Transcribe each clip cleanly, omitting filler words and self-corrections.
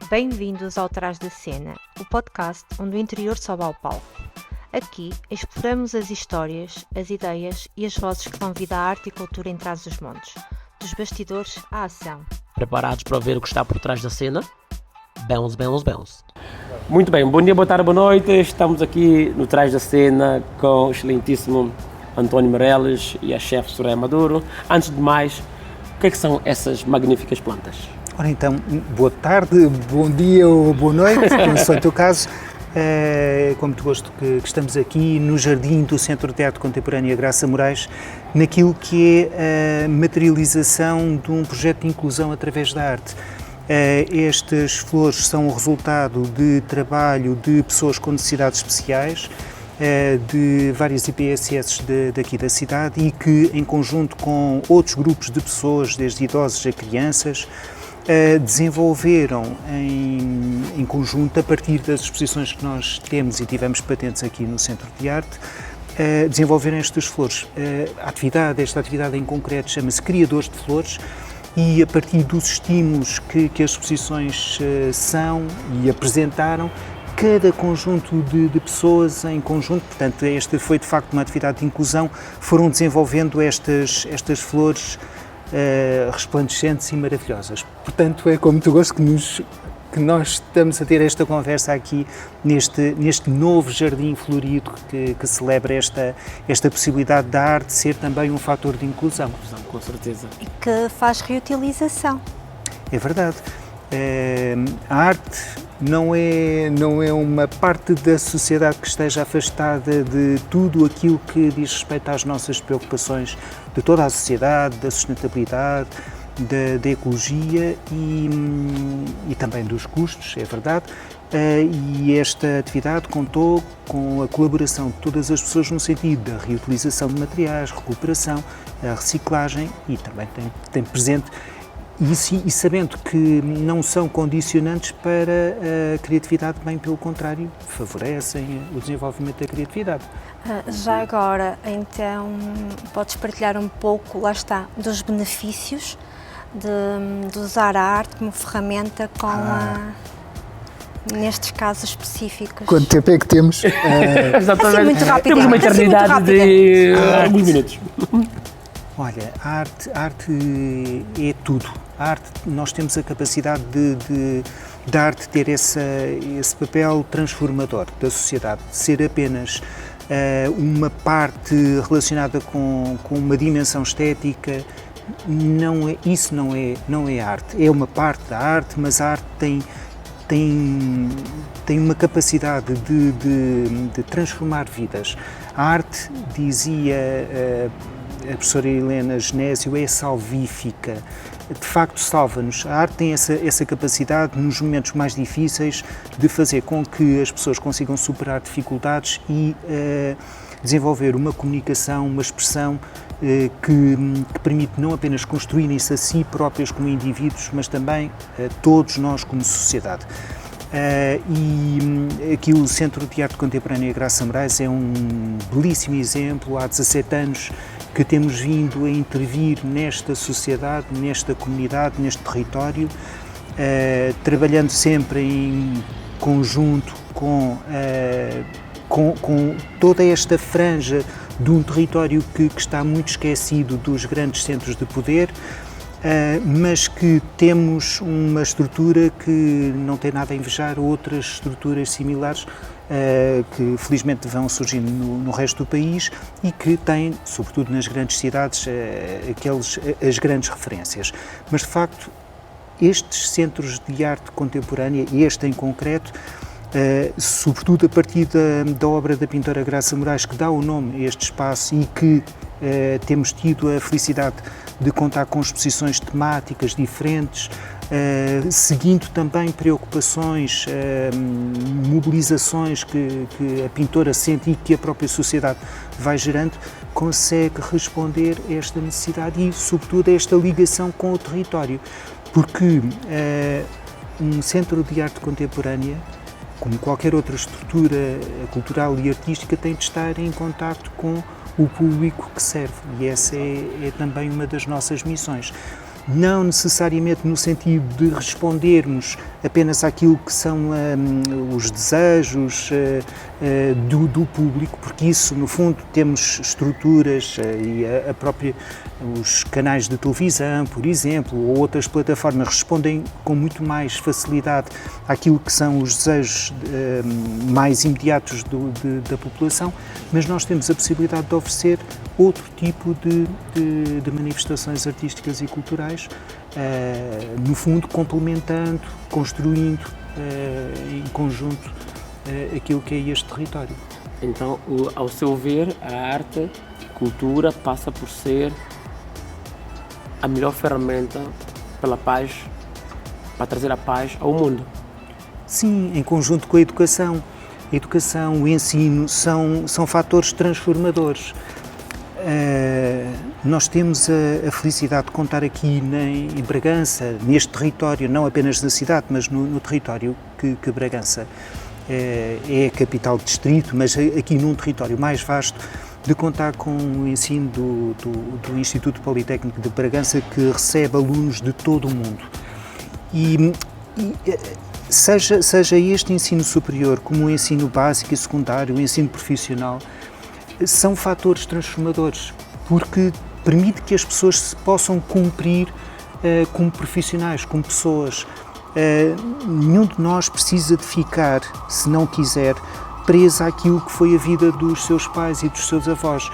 Bem-vindos ao Trás da Cena, o podcast onde o interior sobe ao palco. Aqui exploramos as histórias, as ideias e as vozes que dão vida à arte e cultura em Trás-os-Montes, dos bastidores à ação. Preparados para ver o que está por trás da cena? Bons. Muito bem, bom dia, boa tarde, boa noite. Estamos aqui no Trás da Cena com o excelentíssimo António Meirelles e a chefe Soraya Maduro. Antes de mais, o que são essas magníficas plantas? Ora então, boa tarde, bom dia ou boa noite, não sei o teu caso. Com muito gosto que estamos aqui no jardim do Centro de Arte Contemporânea Graça Moraes, naquilo que é a materialização de um projeto de inclusão através da arte. Estas flores são o resultado de trabalho de pessoas com necessidades especiais, de várias IPSS daqui da cidade e que, em conjunto com outros grupos de pessoas, desde idosos a crianças, desenvolveram em conjunto, a partir das exposições que nós temos e tivemos patentes aqui no Centro de Arte, desenvolveram estas flores. Esta atividade em concreto chama-se Criadores de Flores e, a partir dos estímulos que as exposições são e apresentaram, cada conjunto de pessoas em conjunto, portanto, esta foi de facto uma atividade de inclusão, foram desenvolvendo estas flores resplandecentes e maravilhosas. Portanto, é com muito gosto que nós estamos a ter esta conversa aqui neste novo jardim florido que celebra esta possibilidade da arte ser também um fator de inclusão. Com certeza. E que faz reutilização. É verdade. A arte não é uma parte da sociedade que esteja afastada de tudo aquilo que diz respeito às nossas preocupações de toda a sociedade, da sustentabilidade, da ecologia e também dos custos, é verdade. E esta atividade contou com a colaboração de todas as pessoas no sentido da reutilização de materiais, recuperação, a reciclagem e também tem presente e sabendo que não são condicionantes para a criatividade, bem pelo contrário, favorecem o desenvolvimento da criatividade. Já agora, então, podes partilhar um pouco, lá está, dos benefícios de usar a arte como ferramenta nestes casos específicos. Quanto tempo é que temos? Assim, muito rápido. Temos uma eternidade de alguns minutos. Olha, a arte é tudo. A arte, nós temos a capacidade de arte ter esse papel transformador da sociedade, ser apenas uma parte relacionada com uma dimensão estética. Isso não é arte. É uma parte da arte, mas a arte tem uma capacidade de transformar vidas. A arte, dizia a professora Helena Genésio, é salvífica. De facto, salva-nos. A arte tem essa capacidade, nos momentos mais difíceis, de fazer com que as pessoas consigam superar dificuldades e desenvolver uma comunicação, uma expressão que permite não apenas construírem-se a si próprios como indivíduos, mas também todos nós como sociedade. E aqui o Centro de Arte Contemporânea Graça Moraes é um belíssimo exemplo. Há 17 anos que temos vindo a intervir nesta sociedade, nesta comunidade, neste território, trabalhando sempre em conjunto com toda esta franja de um território que está muito esquecido dos grandes centros de poder, mas que temos uma estrutura que não tem nada a invejar outras estruturas similares que felizmente vão surgindo no resto do país e que têm, sobretudo nas grandes cidades, as grandes referências. Mas de facto, estes centros de arte contemporânea, este em concreto, sobretudo a partir da obra da pintora Graça Moraes, que dá o nome a este espaço e que temos tido a felicidade de contar com exposições temáticas diferentes, seguindo também preocupações, mobilizações que a pintora sente e que a própria sociedade vai gerando, consegue responder a esta necessidade e, sobretudo, a esta ligação com o território. Porque um centro de arte contemporânea, como qualquer outra estrutura cultural e artística, tem de estar em contacto com o público que serve, e essa é também uma das nossas missões. não necessariamente no sentido de respondermos apenas àquilo que são os desejos do público, porque isso, no fundo, temos estruturas e os canais de televisão, por exemplo, ou outras plataformas respondem com muito mais facilidade àquilo que são os desejos mais imediatos da população, mas nós temos a possibilidade de oferecer outro tipo de manifestações artísticas e culturais, no fundo complementando, construindo em conjunto aquilo que é este território. Então, ao seu ver, a arte, a cultura passa por ser a melhor ferramenta pela paz, para trazer a paz ao mundo. Sim, em conjunto com a educação. A educação, o ensino são fatores transformadores. Nós temos a felicidade de contar aqui em Bragança, neste território, não apenas na cidade, mas no território que Bragança é a capital de distrito, mas aqui num território mais vasto, de contar com o ensino do Instituto Politécnico de Bragança, que recebe alunos de todo o mundo. E seja este ensino superior, como o ensino básico e secundário, o ensino profissional, são fatores transformadores, porque permite que as pessoas se possam cumprir como profissionais, como pessoas. Nenhum de nós precisa de ficar, se não quiser, preso àquilo que foi a vida dos seus pais e dos seus avós.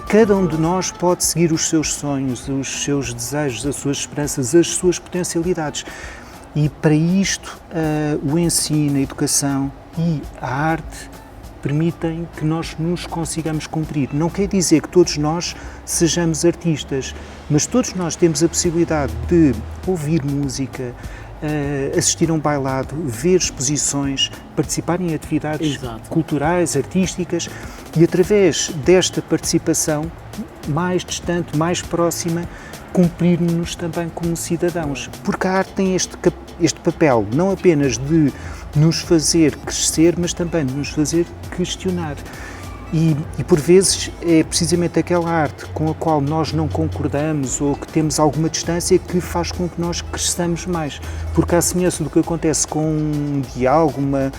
Cada um de nós pode seguir os seus sonhos, os seus desejos, as suas esperanças, as suas potencialidades. E para isto, o ensino, a educação e a arte permitem que nós nos consigamos cumprir. Não quer dizer que todos nós sejamos artistas, mas todos nós temos a possibilidade de ouvir música, assistir a um bailado, ver exposições, participar em atividades culturais, artísticas e, através desta participação mais distante, mais próxima, cumprir-nos também como cidadãos. Porque a arte tem este papel, não apenas de nos fazer crescer, mas também de nos fazer questionar. E por vezes é precisamente aquela arte com a qual nós não concordamos ou que temos alguma distância que faz com que nós cresçamos mais. Porque à semelhança do que acontece com um diálogo, uma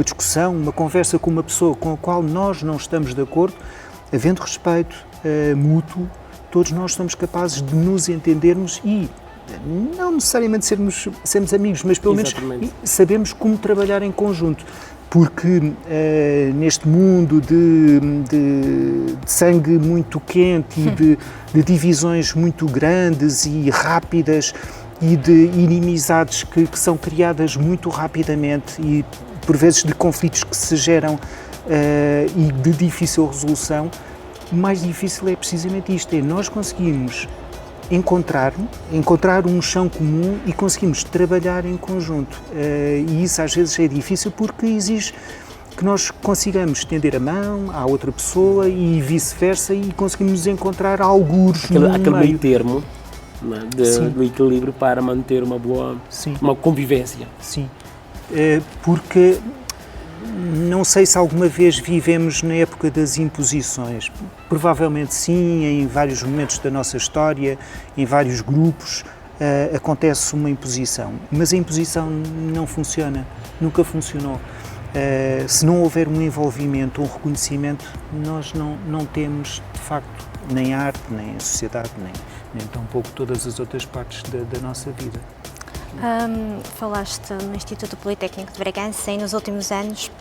discussão, uma conversa com uma pessoa com a qual nós não estamos de acordo, havendo respeito mútuo, todos nós somos capazes de nos entendermos e não necessariamente sermos amigos, mas pelo menos sabemos como trabalhar em conjunto. Porque neste mundo de sangue muito quente e de divisões muito grandes e rápidas e de inimizades que são criadas muito rapidamente e por vezes de conflitos que se geram e de difícil resolução, o mais difícil é precisamente isto, é nós conseguimos encontrar um chão comum e conseguimos trabalhar em conjunto. E isso às vezes é difícil porque exige que nós consigamos estender a mão à outra pessoa e vice-versa e conseguimos encontrar algures aquele meio termo, né, do equilíbrio para manter uma boa uma convivência. Sim, porque não sei se alguma vez vivemos na época das imposições. Provavelmente sim, em vários momentos da nossa história, em vários grupos, acontece uma imposição. Mas a imposição não funciona, nunca funcionou. Se não houver um envolvimento, um reconhecimento, nós não temos, de facto, nem a arte, nem a sociedade, nem tampouco todas as outras partes da nossa vida. Falaste no Instituto Politécnico de Bragança e nos últimos anos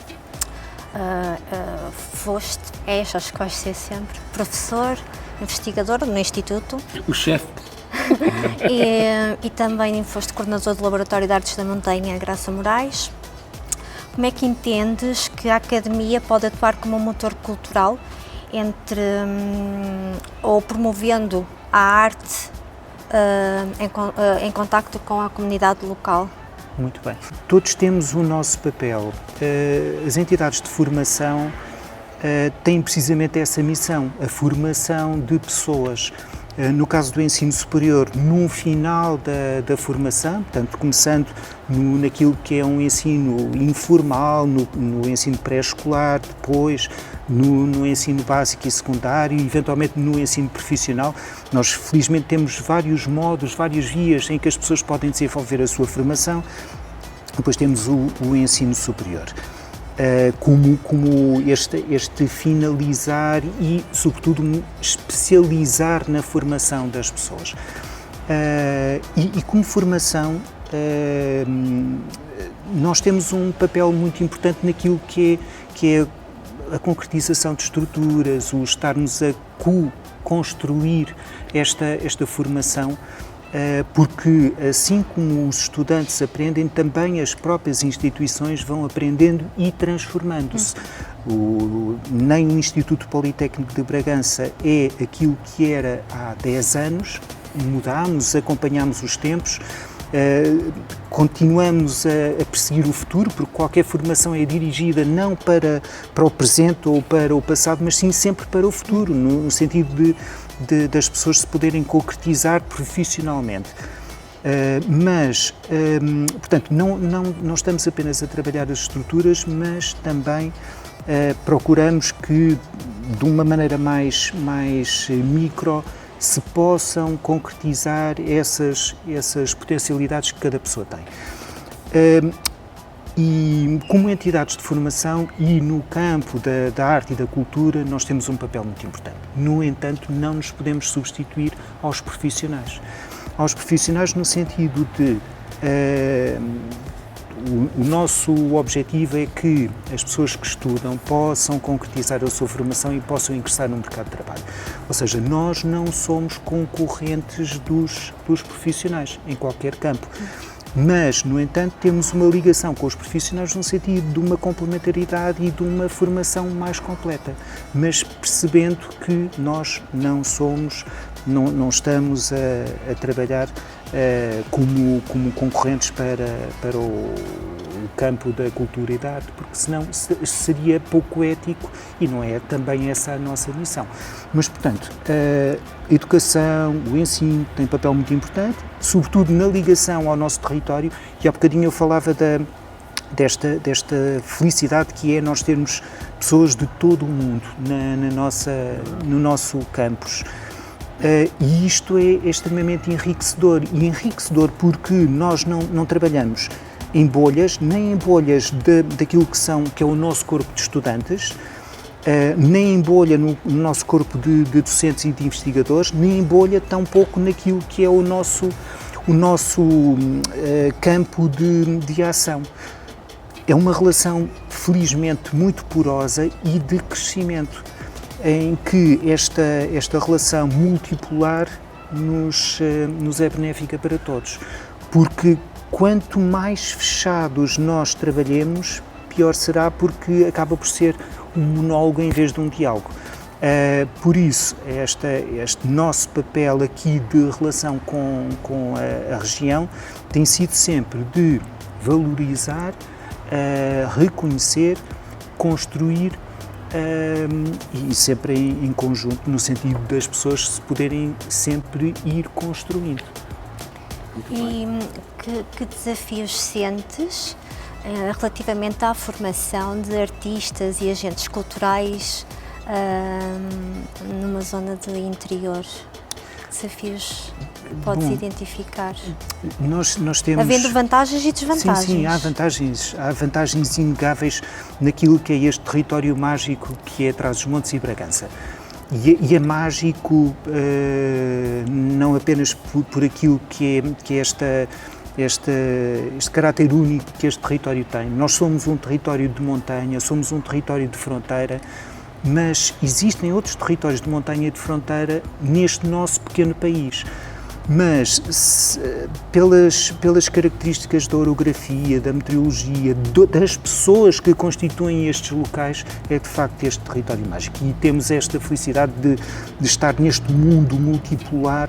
acho que vais ser sempre professor, investigador no Instituto. O chefe. E também foste coordenador do Laboratório de Artes da Montanha Graça Moraes. Como é que entendes que a Academia pode atuar como um motor cultural ou promovendo a arte em contacto com a comunidade local? Muito bem. Todos temos o nosso papel. As entidades de formação têm precisamente essa missão, a formação de pessoas. No caso do ensino superior, no final da formação, portanto, começando naquilo que é um ensino informal, no ensino pré-escolar, depois no ensino básico e secundário, eventualmente no ensino profissional. Nós, felizmente, temos vários modos, várias vias em que as pessoas podem desenvolver a sua formação. Depois temos o ensino superior. Como este finalizar e, sobretudo, especializar na formação das pessoas. E como formação, nós temos um papel muito importante naquilo que é a concretização de estruturas, o estarmos a construir esta formação, porque assim como os estudantes aprendem, também as próprias instituições vão aprendendo e transformando-se. Nem o Instituto Politécnico de Bragança é aquilo que era há 10 anos, mudámos, acompanhámos os tempos, continuamos a perseguir o futuro, porque qualquer formação é dirigida não para o presente ou para o passado, mas sim sempre para o futuro, no sentido das pessoas se poderem concretizar profissionalmente. Portanto, não estamos apenas a trabalhar as estruturas, mas também procuramos que, de uma maneira mais micro, se possam concretizar essas potencialidades que cada pessoa tem. E como entidades de formação e no campo da arte e da cultura, nós temos um papel muito importante. No entanto, não nos podemos substituir aos profissionais. Aos profissionais no sentido de o nosso objetivo é que as pessoas que estudam possam concretizar a sua formação e possam ingressar no mercado de trabalho. Ou seja, nós não somos concorrentes dos profissionais em qualquer campo. Mas, no entanto, temos uma ligação com os profissionais no sentido de uma complementaridade e de uma formação mais completa, mas percebendo que nós não estamos a trabalhar como concorrentes para o campo da cultura e da arte, porque senão seria pouco ético e não é também essa a nossa missão. Mas, portanto, a educação, o ensino tem um papel muito importante, sobretudo na ligação ao nosso território, e há bocadinho eu falava desta felicidade que é nós termos pessoas de todo o mundo no nosso campus. E isto é extremamente enriquecedor, porque nós não trabalhamos em bolhas, nem em bolhas daquilo que é o nosso corpo de estudantes, nem em bolha no nosso corpo de docentes e de investigadores, nem em bolha tampouco naquilo que é o nosso campo de ação. É uma relação, felizmente, muito porosa e de crescimento, em que esta relação multipolar nos é benéfica para todos, porque quanto mais fechados nós trabalhemos, pior será, porque acaba por ser um monólogo em vez de um diálogo. Por isso, este nosso papel aqui de relação com a região tem sido sempre de valorizar, reconhecer, construir, e sempre em conjunto, no sentido das pessoas se poderem sempre ir construindo. E que desafios sentes relativamente à formação de artistas e agentes culturais numa zona de interior? Que desafios podes identificar? Nós temos... Havendo vantagens e desvantagens. Sim, há vantagens inegáveis naquilo que é este território mágico que é Trás-os-Montes e Bragança. E é mágico não apenas por aquilo que é este caráter único que este território tem. Nós somos um território de montanha, somos um território de fronteira, mas existem outros territórios de montanha e de fronteira neste nosso pequeno país. Mas pelas características da orografia, da meteorologia, das pessoas que constituem estes locais, é de facto este território mágico. E temos esta felicidade de estar neste mundo multipolar,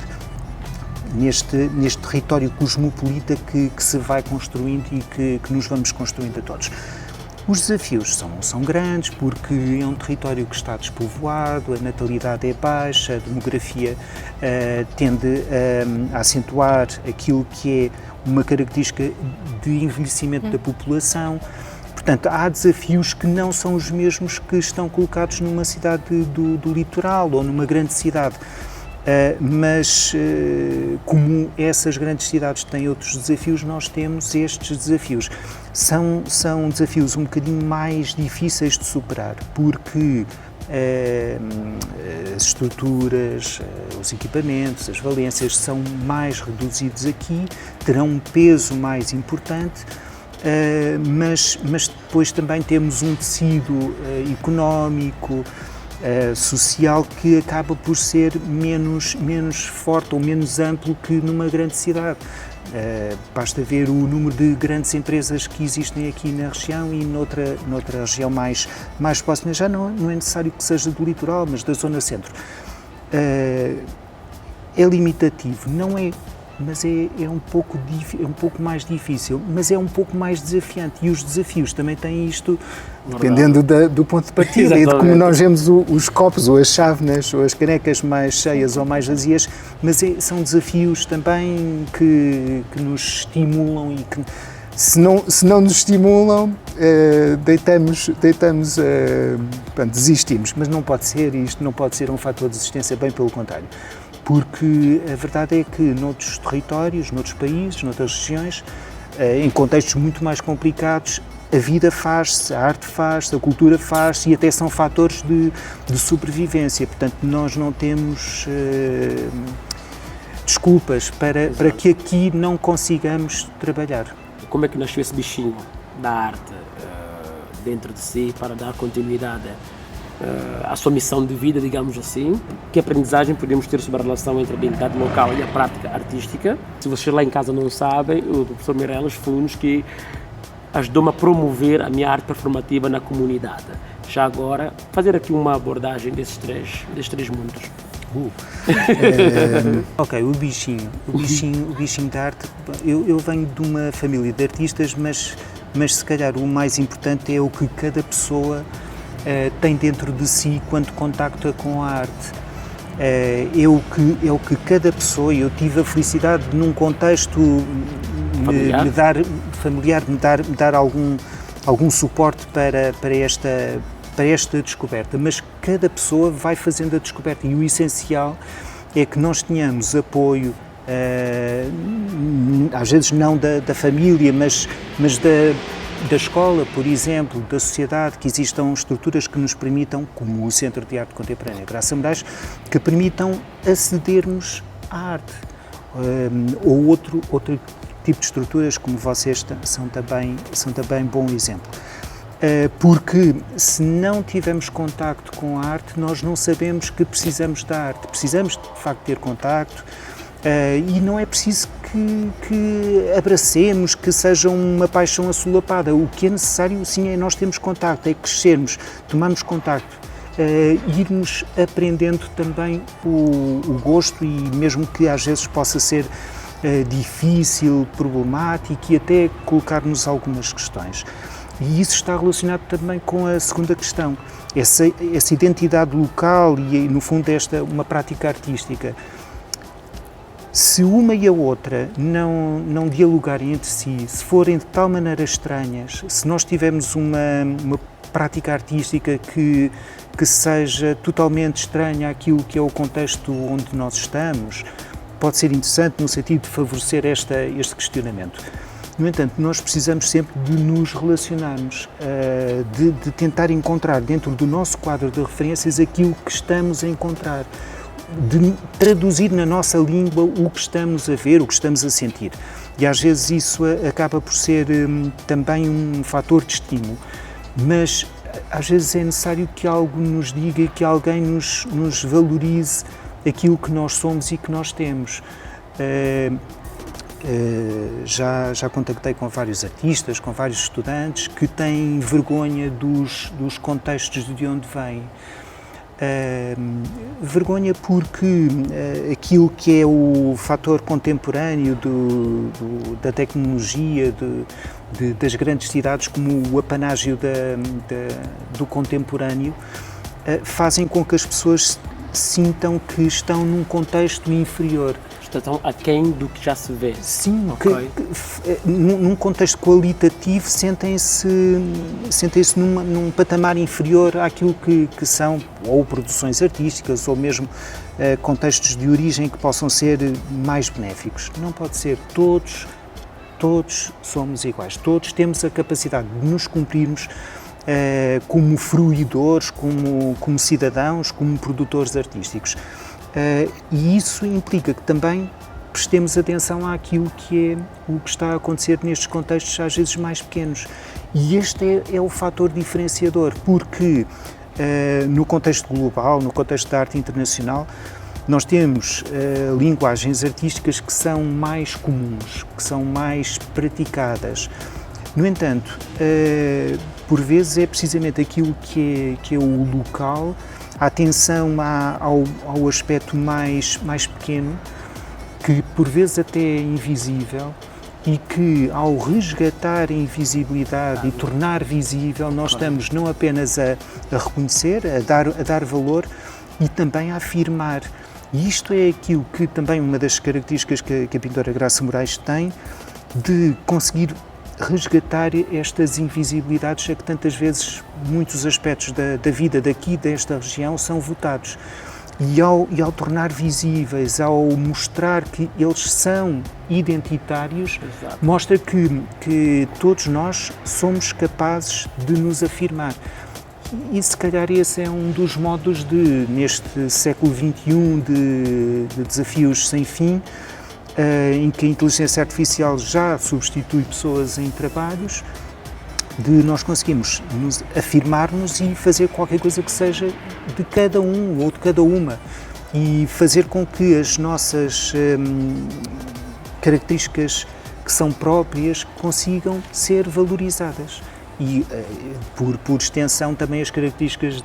neste território cosmopolita que se vai construindo e que nos vamos construindo a todos. Os desafios são grandes porque é um território que está despovoado, a natalidade é baixa, a demografia tende a acentuar aquilo que é uma característica de envelhecimento da população. Portanto, há desafios que não são os mesmos que estão colocados numa cidade do litoral ou numa grande cidade. Mas, como essas grandes cidades têm outros desafios, nós temos estes desafios. São desafios um bocadinho mais difíceis de superar, porque as estruturas, os equipamentos, as valências são mais reduzidos aqui, terão um peso mais importante, mas depois também temos um tecido económico, social, que acaba por ser menos forte ou menos amplo que numa grande cidade. Basta ver o número de grandes empresas que existem aqui na região e noutra região mais próxima. Já não é necessário que seja do litoral, mas da zona centro. É limitativo, não é, mas é um pouco mais difícil, mas é um pouco mais desafiante, e os desafios também têm isto, dependendo do ponto de partida e de como nós vemos os copos ou as chávenas ou as canecas mais cheias ou mais vazias, mas são desafios também que nos estimulam e que, se não nos estimulam, desistimos, mas não pode ser, isto não pode ser um fator de desistência, bem pelo contrário. Porque a verdade é que noutros territórios, noutros países, noutras regiões, em contextos muito mais complicados, a vida faz-se, a arte faz-se, a cultura faz-se, e até são fatores de sobrevivência. Portanto, nós não temos desculpas para que aqui não consigamos trabalhar. Como é que nasceu esse bichinho da arte dentro de si para dar continuidade à sua missão de vida, digamos assim? Que aprendizagem podemos ter sobre a relação entre a identidade local e a prática artística? Se vocês lá em casa não sabem, o professor Meirelles falou-nos que ajudou-me a promover a minha arte performativa na comunidade. Já agora, fazer aqui uma abordagem desses três mundos. Ok, o bichinho da arte. Eu venho de uma família de artistas, mas se calhar o mais importante é o que cada pessoa tem dentro de si quando contacta com a arte. É o que cada pessoa, eu tive a felicidade de, num contexto familiar, me dar algum suporte para esta descoberta, mas cada pessoa vai fazendo a descoberta, e o essencial é que nós tenhamos apoio, às vezes não da família, mas da escola, por exemplo, da sociedade, que existam estruturas que nos permitam, como o Centro de Arte Contemporânea Graça Moraes, que permitam acedermos à arte, ou outro tipo de estruturas como vocês são também bom exemplo. Porque se não tivermos contacto com a arte, nós não sabemos que precisamos da arte. Precisamos de facto ter contacto, e não é preciso que abracemos, que seja uma paixão assolapada. O que é necessário, sim, é nós termos contacto, é crescermos, tomarmos contacto, irmos aprendendo também o gosto, e mesmo que às vezes possa ser difícil, problemático, e até colocar-nos algumas questões. E isso está relacionado também com a segunda questão, essa identidade local e, no fundo, uma prática artística. Se uma e a outra não dialogarem entre si, se forem de tal maneira estranhas, se nós tivermos uma prática artística que seja totalmente estranha àquilo que é o contexto onde nós estamos, pode ser interessante no sentido de favorecer este questionamento. No entanto, nós precisamos sempre de nos relacionarmos, de tentar encontrar dentro do nosso quadro de referências aquilo que estamos a encontrar, de traduzir na nossa língua o que estamos a ver, o que estamos a sentir. E às vezes isso acaba por ser também um fator de estímulo, mas às vezes é necessário que algo nos diga, que alguém nos valorize aquilo que nós somos e que nós temos. Já contactei com vários artistas, com vários estudantes que têm vergonha dos contextos de onde vêm. Vergonha porque aquilo que é o fator contemporâneo da tecnologia, das grandes cidades, como o apanágio do contemporâneo, fazem com que as pessoas sintam que estão num contexto inferior. Estão aquém do que já se vê. Sim, Okay. Num contexto qualitativo sentem-se num patamar inferior àquilo que são ou produções artísticas ou mesmo contextos de origem que possam ser mais benéficos. Não pode ser. Todos somos iguais, todos temos a capacidade de nos cumprirmos como fruidores, como cidadãos, como produtores artísticos. E isso implica que também prestemos atenção àquilo que é o que está a acontecer nestes contextos às vezes mais pequenos. E este é o fator diferenciador, porque no contexto global, no contexto da arte internacional, nós temos linguagens artísticas que são mais comuns, que são mais praticadas. No entanto, por vezes é precisamente aquilo que é o local, a atenção ao aspecto mais pequeno, que por vezes até é invisível e que ao resgatar a invisibilidade e tornar visível, nós estamos não apenas a reconhecer, a dar valor e também a afirmar. E isto é aquilo que também uma das características que a pintora Graça Moraes tem, de conseguir resgatar estas invisibilidades a que tantas vezes muitos aspectos da vida desta região são votados. E ao tornar visíveis, ao mostrar que eles são identitários, Exato. mostra que todos nós somos capazes de nos afirmar. E se calhar esse é um dos modos neste século XXI de desafios sem fim, em que a inteligência artificial já substitui pessoas em trabalhos, de nós conseguimos nos afirmar-nos e fazer qualquer coisa que seja de cada um ou de cada uma e fazer com que as nossas características que são próprias consigam ser valorizadas. E, por extensão, também as características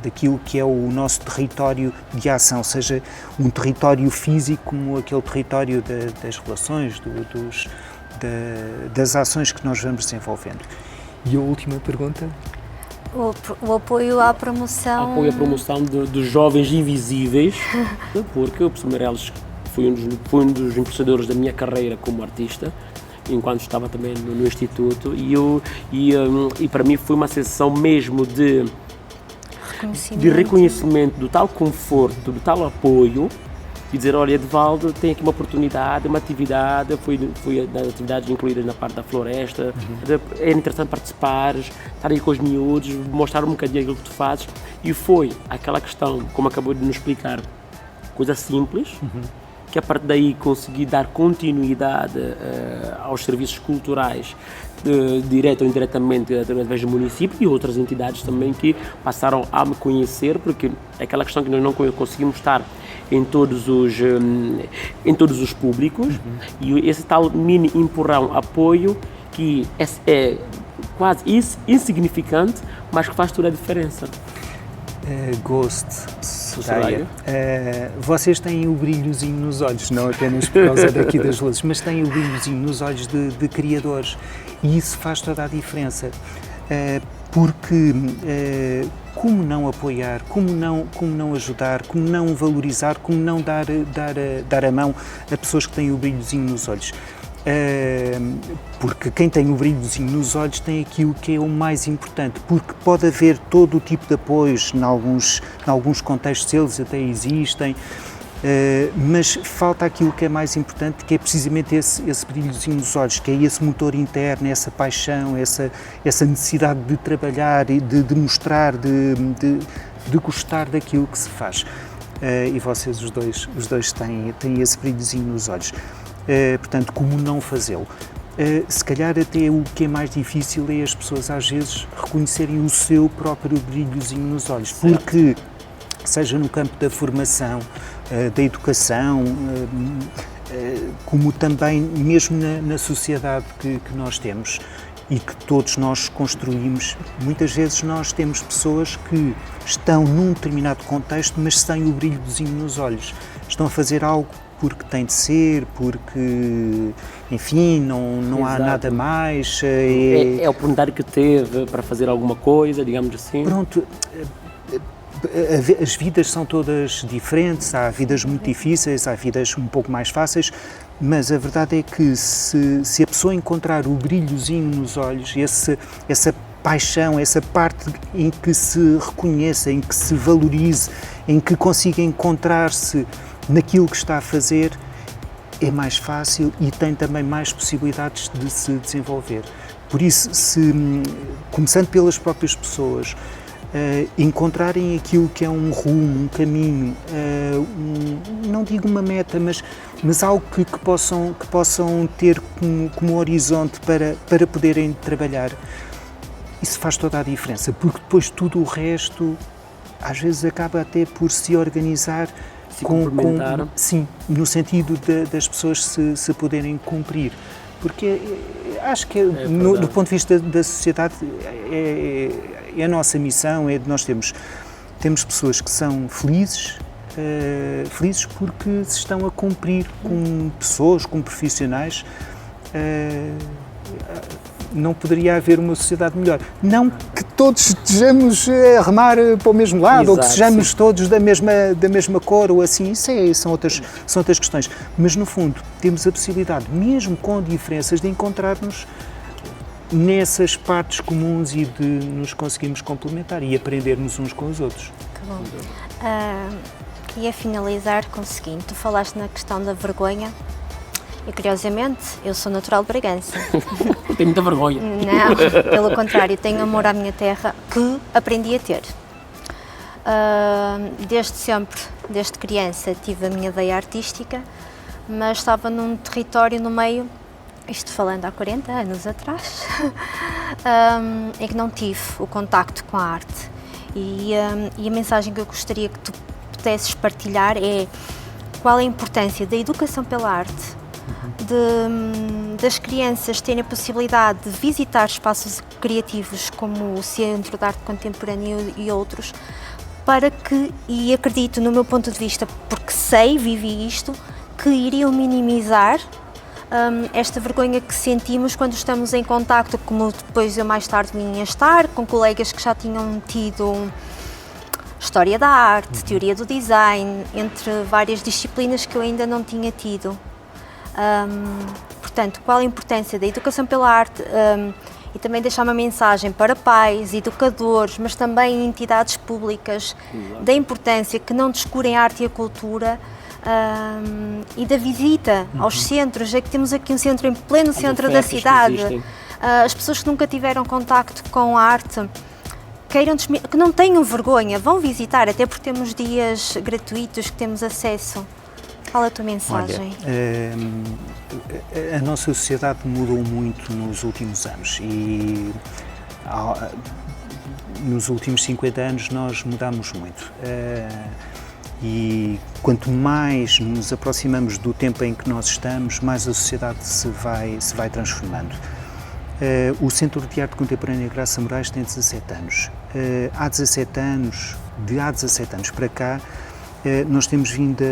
daquilo que é o nosso território de ação, seja um território físico como aquele território das relações, das ações que nós vamos desenvolvendo. E a última pergunta? O apoio à promoção... Apoio à promoção dos jovens invisíveis, porque o professor Meireles foi um dos impulsionadores da minha carreira como artista, enquanto estava também no Instituto, e para mim foi uma sensação mesmo de reconhecimento do tal conforto, do tal apoio, e dizer, olha, Edvaldo, tem aqui uma oportunidade, uma atividade, fui das atividades incluídas na parte da floresta, é interessante participar, estar aí com os miúdos, mostrar um bocadinho aquilo que tu fazes, e foi aquela questão, como acabou de nos explicar, coisa simples, que a partir daí consegui dar continuidade aos serviços culturais, direto ou indiretamente através do município e outras entidades também que passaram a me conhecer, porque é aquela questão que nós não conseguimos estar em todos os públicos, e esse tal mini empurrão, apoio, que é quase insignificante, mas que faz toda a diferença. Ghost, Soraya, vocês têm o brilhozinho nos olhos, não apenas por causa daqui das luzes, mas têm o brilhozinho nos olhos de criadores, e isso faz toda a diferença, porque como não apoiar, como não ajudar, como não valorizar, como não dar a mão a pessoas que têm o brilhozinho nos olhos. Porque quem tem o brilhozinho nos olhos tem aquilo que é o mais importante, porque pode haver todo o tipo de apoios, em alguns contextos eles até existem, mas falta aquilo que é mais importante, que é precisamente esse brilhozinho nos olhos, que é esse motor interno, essa paixão, essa necessidade de trabalhar e de mostrar, de gostar daquilo que se faz. E vocês os dois têm esse brilhozinho nos olhos. Portanto, como não fazê-lo? Se calhar até o que é mais difícil é as pessoas às vezes reconhecerem o seu próprio brilhozinho nos olhos, porque seja no campo da formação, da educação, como também mesmo na sociedade que nós temos, e que todos nós construímos. Muitas vezes nós temos pessoas que estão num determinado contexto, mas sem o brilhozinho nos olhos. Estão a fazer algo porque tem de ser, porque, enfim, não há Exato. nada mais. É a oportunidade que teve para fazer alguma coisa, digamos assim. Pronto, as vidas são todas diferentes, há vidas muito difíceis, há vidas um pouco mais fáceis, mas a verdade é que se a pessoa encontrar o brilhozinho nos olhos, essa paixão, essa parte em que se reconheça, em que se valorize, em que consiga encontrar-se naquilo que está a fazer, é mais fácil e tem também mais possibilidades de se desenvolver. Por isso, começando pelas próprias pessoas, encontrarem aquilo que é um rumo, um caminho, não digo uma meta, mas algo que possam ter como horizonte para poderem trabalhar, isso faz toda a diferença, porque depois tudo o resto às vezes acaba até por se organizar sim, no sentido das pessoas se poderem cumprir, porque acho que do ponto de vista da sociedade é a nossa missão, nós temos pessoas que são felizes porque se estão a cumprir com pessoas, com profissionais. Não poderia haver uma sociedade melhor. Não que todos estejamos a remar para o mesmo lado, Exato, ou que sejamos sim. todos da mesma cor, ou assim, são outras questões. Mas, no fundo, temos a possibilidade, mesmo com diferenças, de encontrar-nos nessas partes comuns e de nos conseguirmos complementar e aprendermos uns com os outros. Que bom. Queria finalizar com o seguinte: tu falaste na questão da vergonha. E, curiosamente, eu sou natural de Bragança. Tenho muita vergonha. Não, pelo contrário, tenho amor à minha terra que aprendi a ter. Desde sempre, desde criança, tive a minha veia artística, mas estava num território no meio, isto falando há 40 anos atrás, em que não tive o contacto com a arte. E a mensagem que eu gostaria que tu pudesses partilhar é: qual é a importância da educação pela arte, das crianças terem a possibilidade de visitar espaços criativos como o Centro de Arte Contemporânea e outros, para que, e acredito no meu ponto de vista, porque vivi isto, que iriam minimizar esta vergonha que sentimos quando estamos em contacto, como depois eu mais tarde vinha a estar, com colegas que já tinham tido História da Arte, Teoria do Design, entre várias disciplinas que eu ainda não tinha tido. Portanto, qual a importância da educação pela arte, e também deixar uma mensagem para pais, educadores, mas também entidades públicas, da importância que não descurem a arte e a cultura, e da visita aos centros. É que temos aqui um centro em pleno centro da cidade. As pessoas que nunca tiveram contacto com a arte, que não tenham vergonha, vão visitar, até porque temos dias gratuitos que temos acesso. Qual é a tua mensagem? Olha, a nossa sociedade mudou muito nos últimos anos e nos últimos 50 anos nós mudamos muito. E quanto mais nos aproximamos do tempo em que nós estamos, mais a sociedade se vai transformando. O Centro de Arte Contemporânea Graça Moraes tem 17 anos. Há 17 anos para cá, nós temos vindo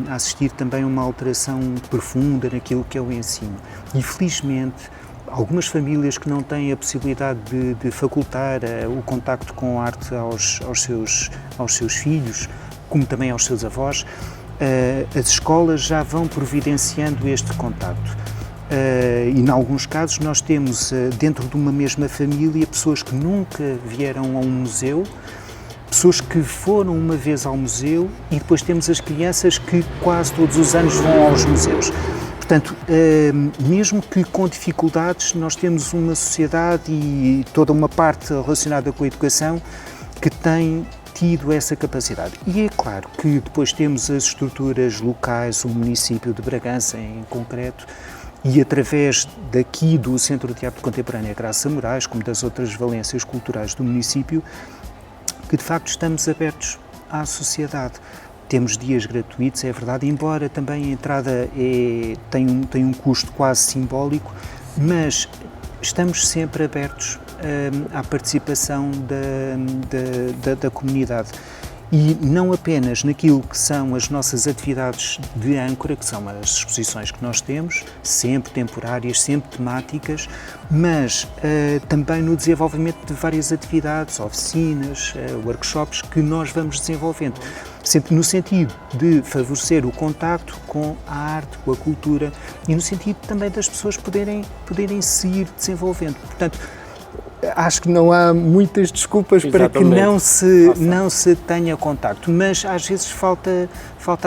a assistir também a uma alteração profunda naquilo que é o ensino. E, felizmente, algumas famílias que não têm a possibilidade de facultar o contacto com a arte aos seus filhos, como também aos seus avós, as escolas já vão providenciando este contacto. E, em alguns casos, nós temos, dentro de uma mesma família, pessoas que nunca vieram a um museu, pessoas que foram uma vez ao museu, e depois temos as crianças que quase todos os anos vão aos museus. Portanto, mesmo que com dificuldades, nós temos uma sociedade e toda uma parte relacionada com a educação que tem tido essa capacidade. E é claro que depois temos as estruturas locais, o município de Bragança em concreto, e através daqui do Centro de Arte Contemporânea Graça Moraes, como das outras valências culturais do município, que de facto estamos abertos à sociedade. Temos dias gratuitos, é verdade, embora também a entrada tem um custo quase simbólico, mas estamos sempre abertos à participação da comunidade. E não apenas naquilo que são as nossas atividades de âncora, que são as exposições que nós temos, sempre temporárias, sempre temáticas, mas também no desenvolvimento de várias atividades, oficinas, workshops que nós vamos desenvolvendo, sempre no sentido de favorecer o contacto com a arte, com a cultura e no sentido também das pessoas poderem se ir desenvolvendo. Portanto, Acho que não há muitas desculpas para que Exatamente. não se tenha contacto, mas às vezes falta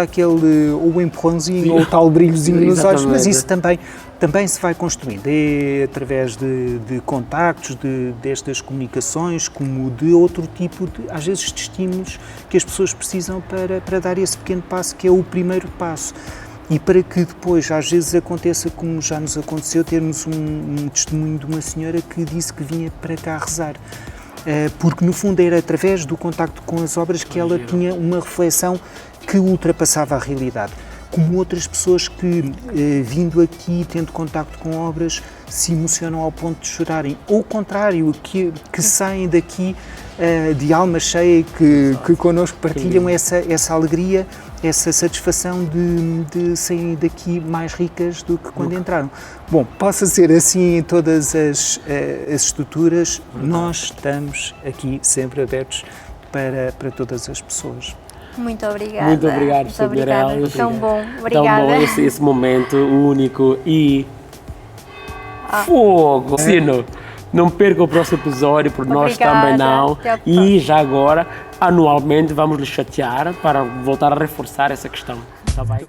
aquele ou empurrãozinho ou tal brilhozinho nos olhos, mas isso também se vai construindo, através de contactos, destas comunicações, como de outro tipo às vezes de estímulos que as pessoas precisam para dar esse pequeno passo, que é o primeiro passo. E para que depois, às vezes, aconteça como já nos aconteceu, termos um testemunho de uma senhora que disse que vinha para cá rezar. Porque, no fundo, era através do contacto com as obras que ela tinha uma reflexão que ultrapassava a realidade. Como outras pessoas que, vindo aqui, tendo contacto com obras, se emocionam ao ponto de chorarem. Ou o contrário, que saem daqui de alma cheia e que connosco partilham essa alegria, essa satisfação de saírem daqui mais ricas do que quando entraram. Bom, possa ser assim em todas as estruturas, nós estamos aqui sempre abertos para todas as pessoas. Muito obrigada. Muito obrigado, Sr. Obrigada. Meirelles. Tão bom. Obrigada. Tão bom esse momento único e... Fogo! Sino, não perca o próximo episódio, por nós Obrigada. também não. Até ao E próximo. já agora, anualmente, vamos lhe chatear para voltar a reforçar essa questão. Está bem?